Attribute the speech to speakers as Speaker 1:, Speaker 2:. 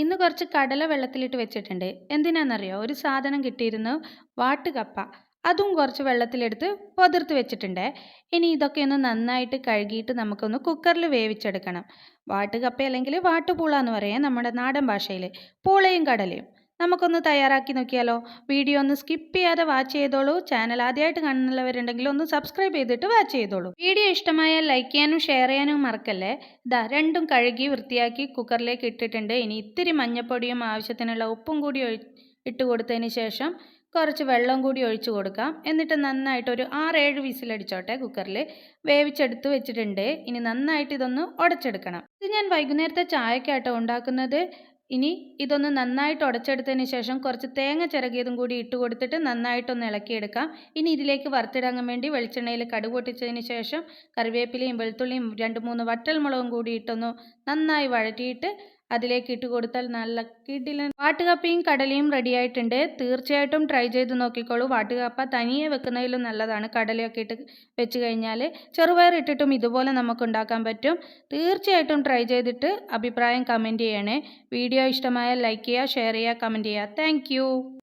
Speaker 1: ഇന്ന് കുറച്ച് കടല വെള്ളത്തിലിട്ട് വെച്ചിട്ടുണ്ട്. എന്തിനാണെന്നറിയോ? ഒരു സാധനം കിട്ടിയിരുന്നു, വാട്ടുകപ്പ. അതും കുറച്ച് വെള്ളത്തിലെടുത്ത് പൊതിർത്ത് വെച്ചിട്ടുണ്ട്. ഇനി ഇതൊക്കെ ഒന്ന് നന്നായിട്ട് കഴുകിയിട്ട് നമുക്കൊന്ന് കുക്കറിൽ വേവിച്ചെടുക്കണം. വാട്ടുകപ്പ അല്ലെങ്കിൽ വാട്ടുപൂള എന്ന് പറയാം നമ്മുടെ നാടൻ ഭാഷയിൽ. പൂളയും കടലയും. നമുക്കൊന്ന് തയ്യാറാക്കി നോക്കിയാലോ? വീഡിയോ ഒന്ന് സ്കിപ്പ് ചെയ്യാതെ വാച്ച് ചെയ്തോളൂ. ചാനൽ ആദ്യമായിട്ട് കാണുന്നവരുണ്ടെങ്കിൽ ഒന്ന് സബ്സ്ക്രൈബ് ചെയ്തിട്ട് വാച്ച് ചെയ്തോളൂ. വീഡിയോ ഇഷ്ടമായാൽ ലൈക്ക് ചെയ്യാനും ഷെയർ ചെയ്യാനും മറക്കല്ലേ. രണ്ടും കഴുകി വൃത്തിയാക്കി കുക്കറിലേക്ക് ഇട്ടിട്ടുണ്ട്. ഇനി ഇത്തിരി മഞ്ഞൾപ്പൊടിയും ആവശ്യത്തിനുള്ള ഉപ്പും കൂടി ഇട്ട് കൊടുത്തതിന് ശേഷം കുറച്ച് വെള്ളം കൂടി ഒഴിച്ചു കൊടുക്കാം. എന്നിട്ട് നന്നായിട്ട് ഒരു 6-7 വിസിലടിച്ചോട്ടെ. കുക്കറിൽ വേവിച്ചെടുത്ത് വെച്ചിട്ടുണ്ട്. ഇനി നന്നായിട്ട് ഇതൊന്ന് ഉടച്ചെടുക്കണം. ഇത് ഞാൻ വൈകുന്നേരത്തെ ചായക്കാട്ടോ ഉണ്ടാക്കുന്നത്. ഇനി ഇതൊന്ന് നന്നായിട്ട് ഉടച്ചെടുത്തതിന് ശേഷം കുറച്ച് തേങ്ങ ചിരകിയതും കൂടി ഇട്ട് കൊടുത്തിട്ട് നന്നായിട്ടൊന്ന് ഇളക്കിയെടുക്കാം. ഇനി ഇതിലേക്ക് വറുത്തിടാൻ വേണ്ടി വെളിച്ചെണ്ണയിൽ കടുക് പൊട്ടിച്ചതിന് ശേഷം കറിവേപ്പിലയും വെളുത്തുള്ളിയും 2-3 വറ്റൽമുളകും കൂടി ഇട്ടൊന്ന് നന്നായി വഴറ്റിയിട്ട് അതിലേക്ക് ഇട്ട് കൊടുത്താൽ നല്ല കിടിലൻ വാട്ടുകപ്പയും കടലയും റെഡി ആയിട്ടുണ്ട്. തീർച്ചയായിട്ടും ട്രൈ ചെയ്ത് നോക്കിക്കോളൂ. വാട്ടുകപ്പ തനിയെ വെക്കുന്നതിലും നല്ലതാണ് കടലയൊക്കെ ഇട്ട് വെച്ച് കഴിഞ്ഞാൽ. ചെറുപയർ ഇട്ടിട്ടും ഇതുപോലെ നമുക്ക് ഉണ്ടാക്കാൻ പറ്റും. തീർച്ചയായിട്ടും ട്രൈ ചെയ്തിട്ട് അഭിപ്രായം കമൻറ്റ് ചെയ്യണേ. വീഡിയോ ഇഷ്ടമായാൽ ലൈക്ക് ചെയ്യുക, ഷെയർ ചെയ്യുക, കമൻറ്റ് ചെയ്യുക. താങ്ക്